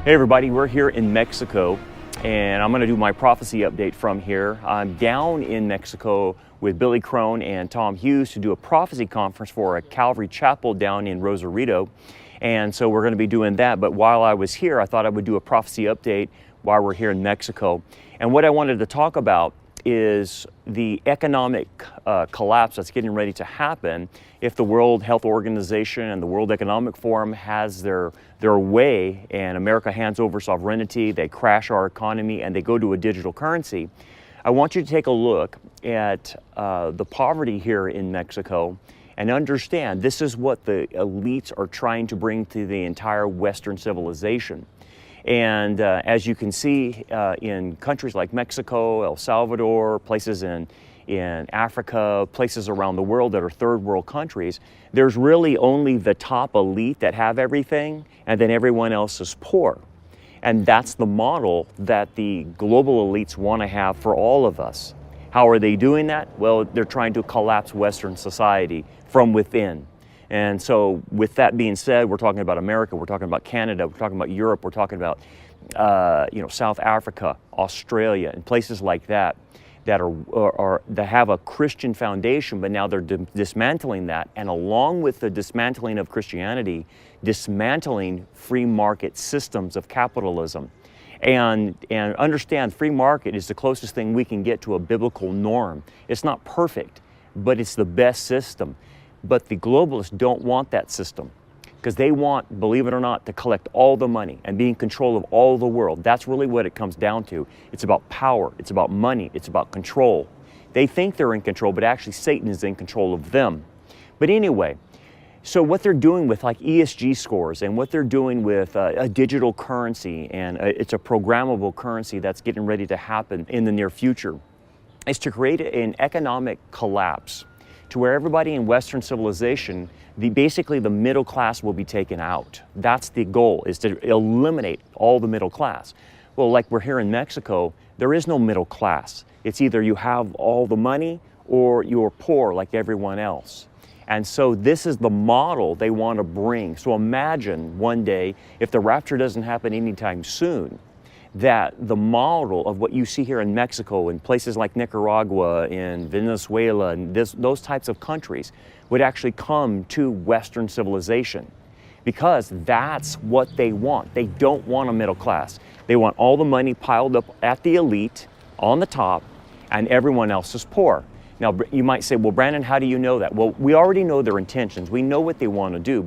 Hey everybody, we're here in Mexico and I'm going to do my prophecy update from here. I'm down in Mexico with Billy Crone and Tom Hughes to do a prophecy conference for a Calvary Chapel down in Rosarito. And so we're going to be doing that. But while I was here, I thought I would do a prophecy update while we're here in Mexico. And what I wanted to talk about is the economic collapse that's getting ready to happen if the World Health Organization and the World Economic Forum has their way and America hands over sovereignty, they crash our economy and they go to a digital currency. I want you to take a look at the poverty here in Mexico and understand this is what the elites are trying to bring to the entire Western civilization. And as you can see in countries like Mexico, El Salvador, places in Africa, places around the world that are third world countries, there's really only the top elite that have everything, and then everyone else is poor. And that's the model that the global elites want to have for all of us. How are they doing that? Well, they're trying to collapse Western society from within. And so with that being said, we're talking about America, we're talking about Canada, we're talking about Europe, we're talking about South Africa, Australia, and places like that that have a Christian foundation, but now they're dismantling that. And along with the dismantling of Christianity, dismantling free market systems of capitalism. And understand free market is the closest thing we can get to a biblical norm. It's not perfect, but it's the best system. But the globalists don't want that system because they want, believe it or not, to collect all the money and be in control of all the world. That's really what it comes down to. It's about power, it's about money, it's about control. They think they're in control, but actually Satan is in control of them. But anyway, so what they're doing with like ESG scores and what they're doing with a digital currency, and it's a programmable currency that's getting ready to happen in the near future, is to create an economic collapse to where everybody in Western civilization, basically the middle class will be taken out. That's the goal, is to eliminate all the middle class. Well, like we're here in Mexico, there is no middle class. It's either you have all the money or you're poor like everyone else. And so this is the model they want to bring. So imagine one day, if the rapture doesn't happen anytime soon, that the model of what you see here in Mexico and places like Nicaragua and Venezuela and those types of countries would actually come to Western civilization, because that's what they want. They don't want a middle class. They want all the money piled up at the elite on the top and everyone else is poor. Now, you might say, well, Brandon, how do you know that? Well, we already know their intentions. We know what they want to do,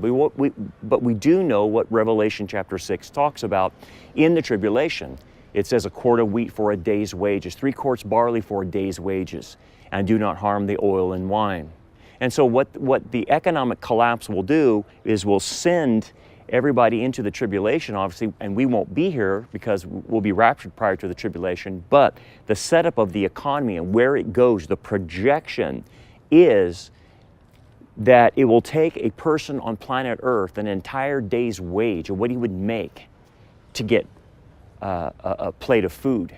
but we do know what Revelation chapter 6 talks about in the tribulation. It says a quart of wheat for a day's wages, 3 quarts barley for a day's wages, and do not harm the oil and wine. And so what the economic collapse will do is we'll send everybody into the tribulation, obviously, and we won't be here because we'll be raptured prior to the tribulation. But the setup of the economy and where it goes, the projection is that it will take a person on planet Earth an entire day's wage of what he would make to get a plate of food.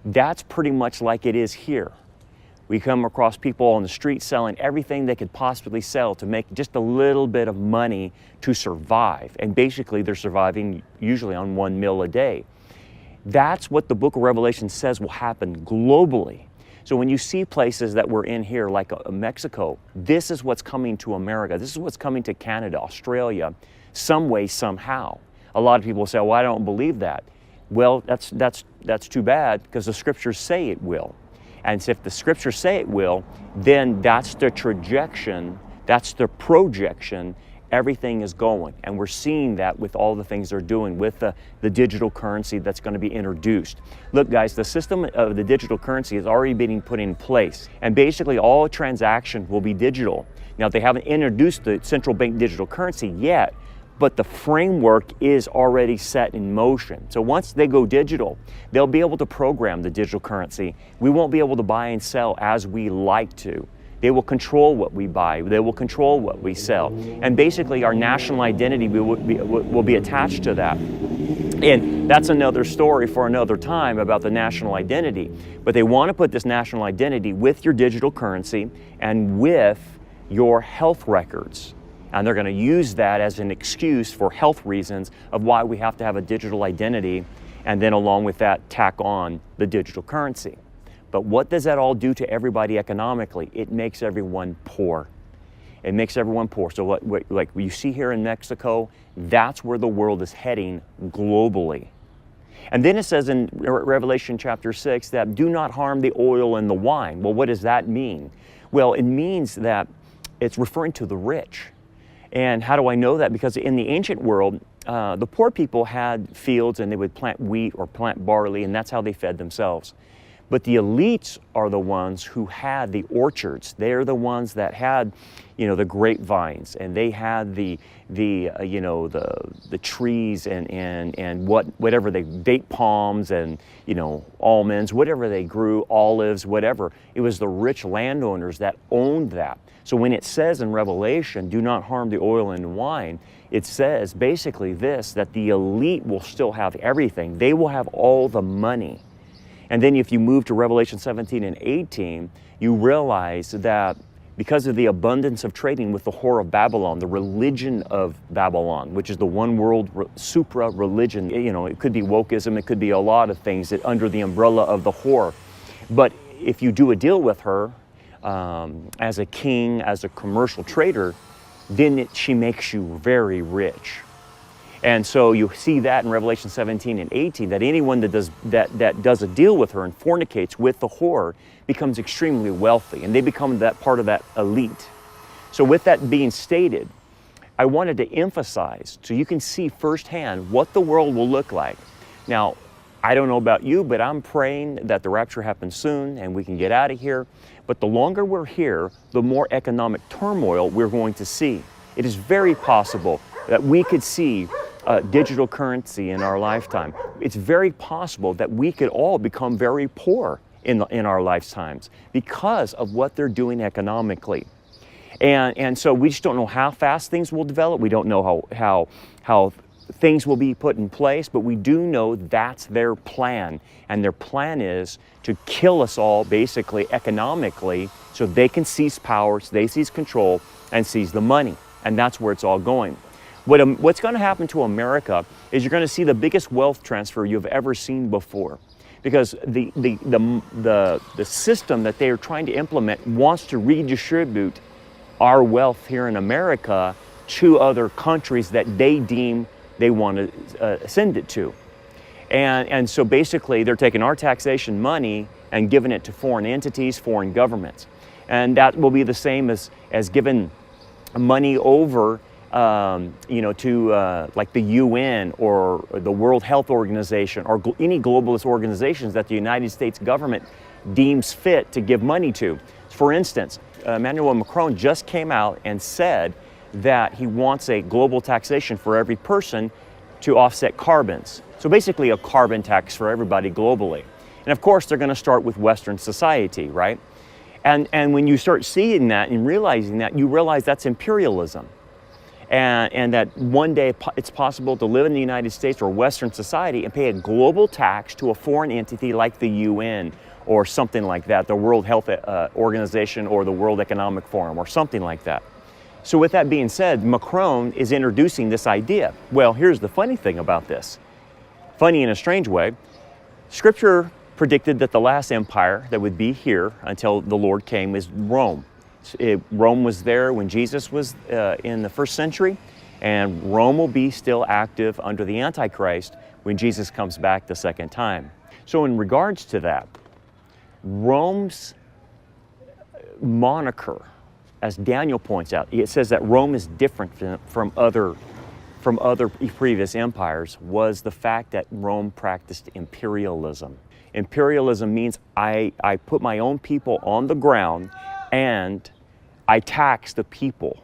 That's pretty much like it is here. We come across people on the street selling everything they could possibly sell to make just a little bit of money to survive. And basically they're surviving usually on 1 meal a day. That's what the book of Revelation says will happen globally. So when you see places that we're in here, like Mexico, this is what's coming to America. This is what's coming to Canada, Australia, some way, somehow. A lot of people say, well, I don't believe that. Well, that's too bad, because the scriptures say it will. And so if the scriptures say it will, then that's the trajectory, that's the projection, everything is going. And we're seeing that with all the things they're doing with the digital currency that's going to be introduced. Look, guys, the system of the digital currency is already being put in place. And basically all transactions will be digital. Now, they haven't introduced the central bank digital currency yet, but the framework is already set in motion. So once they go digital, they'll be able to program the digital currency. We won't be able to buy and sell as we like to. They will control what we buy. They will control what we sell. And basically our national identity will be attached to that. And that's another story for another time about the national identity. But they want to put this national identity with your digital currency and with your health records. And they're going to use that as an excuse for health reasons of why we have to have a digital identity, and then along with that, tack on the digital currency. But what does that all do to everybody economically? It makes everyone poor. It makes everyone poor. So like you see here in Mexico, that's where the world is heading globally. And then it says in Revelation chapter 6 that do not harm the oil and the wine. Well, what does that mean? Well, it means that it's referring to the rich. And how do I know that? Because in the ancient world, the poor people had fields and they would plant wheat or plant barley, and that's how they fed themselves. But the elites are the ones who had the orchards. They're the ones that had, the grapevines, and they had the trees and whatever they date palms and almonds, whatever they grew, olives, whatever. It was the rich landowners that owned that. So when it says in Revelation, do not harm the oil and wine, it says basically this, that the elite will still have everything. They will have all the money. And then if you move to Revelation 17 and 18, you realize that because of the abundance of trading with the whore of Babylon, the religion of Babylon, which is the one world supra religion, it could be wokeism, it could be a lot of things that under the umbrella of the whore. But if you do a deal with her as a king, as a commercial trader, then she makes you very rich. And so you see that in Revelation 17 and 18, that anyone that does a deal with her and fornicates with the whore becomes extremely wealthy, and they become that part of that elite. So with that being stated, I wanted to emphasize so you can see firsthand what the world will look like. Now, I don't know about you, but I'm praying that the rapture happens soon and we can get out of here. But the longer we're here, the more economic turmoil we're going to see. It is very possible that we could see digital currency in our lifetime. It's very possible that we could all become very poor in our lifetimes because of what they're doing economically. And so we just don't know how fast things will develop. We don't know how things will be put in place, but we do know that's their plan. And their plan is to kill us all basically economically so they can seize power, so they seize control and seize the money. And that's where it's all going. What's going to happen to America is you're going to see the biggest wealth transfer you've ever seen before, because the system that they are trying to implement wants to redistribute our wealth here in America to other countries that they deem they want to send it to. And so basically they're taking our taxation money and giving it to foreign entities, foreign governments. And that will be the same as giving money over to like the UN or the World Health Organization or any globalist organizations that the United States government deems fit to give money to. For instance, Emmanuel Macron just came out and said that he wants a global taxation for every person to offset carbons. So basically a carbon tax for everybody globally. And of course, they're going to start with Western society, right? And when you start seeing that and realizing that, you realize that's imperialism. And that one day it's possible to live in the United States or Western society and pay a global tax to a foreign entity like the UN or something like that, the World Health Organization or the World Economic Forum or something like that. So with that being said, Macron is introducing this idea. Well, here's the funny thing about this. Funny in a strange way. Scripture predicted that the last empire that would be here until the Lord came is Rome. Rome was there when Jesus was in the first century, and Rome will be still active under the Antichrist when Jesus comes back the second time. So in regards to that, Rome's moniker, as Daniel points out, it says that Rome is different from other previous empires, was the fact that Rome practiced imperialism. Imperialism means I put my own people on the ground and I tax the people.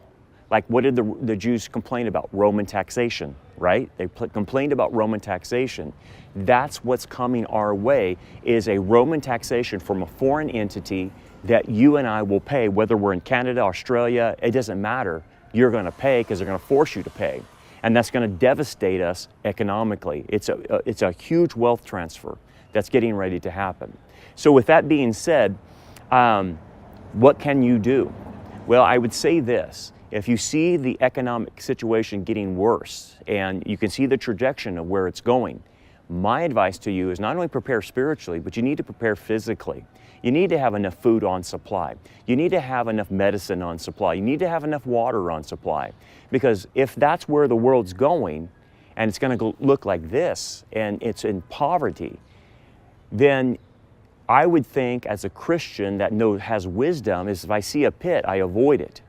Like, what did the Jews complain about? Roman taxation, right? They complained about Roman taxation. That's what's coming our way, is a Roman taxation from a foreign entity that you and I will pay, whether we're in Canada, Australia, it doesn't matter. You're going to pay because they're going to force you to pay. And that's going to devastate us economically. It's a huge wealth transfer that's getting ready to happen. So with that being said, what can you do? Well, I would say this. if you see the economic situation getting worse and you can see the trajectory of where it's going, my advice to you is not only prepare spiritually, but you need to prepare physically. You need to have enough food on supply. You need to have enough medicine on supply. You need to have enough water on supply. Because if that's where the world's going, and it's going to look like this, and it's in poverty, then I would think as a Christian that has wisdom is if I see a pit, I avoid it.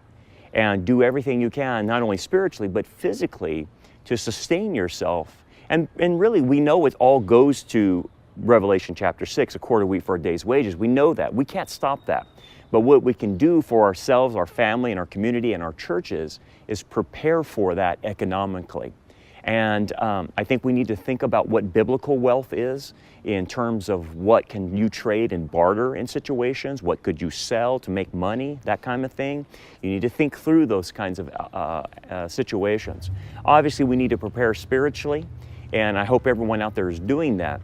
And do everything you can, not only spiritually, but physically, to sustain yourself. And really, we know it all goes to Revelation chapter 6, a quarter wheat for a day's wages. We know that. We can't stop that. But what we can do for ourselves, our family, and our community, and our churches is prepare for that economically. And I think we need to think about what biblical wealth is in terms of what can you trade and barter in situations, what could you sell to make money, that kind of thing. You need to think through those kinds of situations. Obviously, we need to prepare spiritually, and I hope everyone out there is doing that.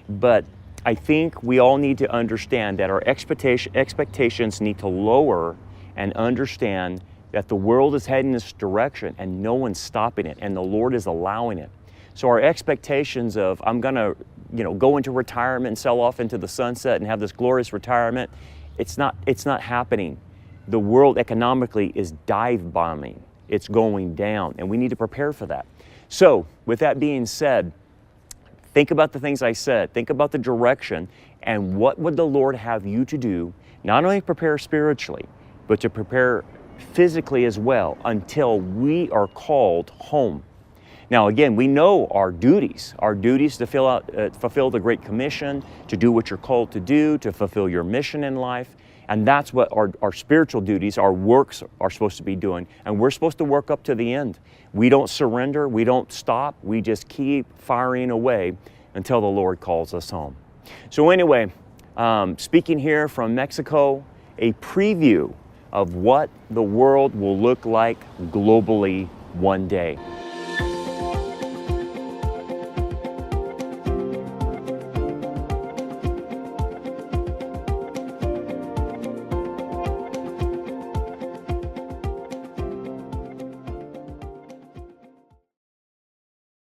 But I think we all need to understand that our expectations need to lower and understand that the world is heading this direction and no one's stopping it, and the Lord is allowing it. So our expectations of, I'm gonna, go into retirement and sell off into the sunset and have this glorious retirement, it's not happening. The world economically is dive bombing. It's going down, and we need to prepare for that. So with that being said, think about the things I said, think about the direction, and what would the Lord have you to do, not only prepare spiritually, but to prepare physically as well until we are called home. Now again, we know our duties to fulfill the Great Commission, to do what you're called to do, to fulfill your mission in life, and that's what our spiritual duties, our works are supposed to be doing, and we're supposed to work up to the end. We don't surrender, we don't stop, we just keep firing away until the Lord calls us home. So anyway, speaking here from Mexico, a preview of what the world will look like globally one day.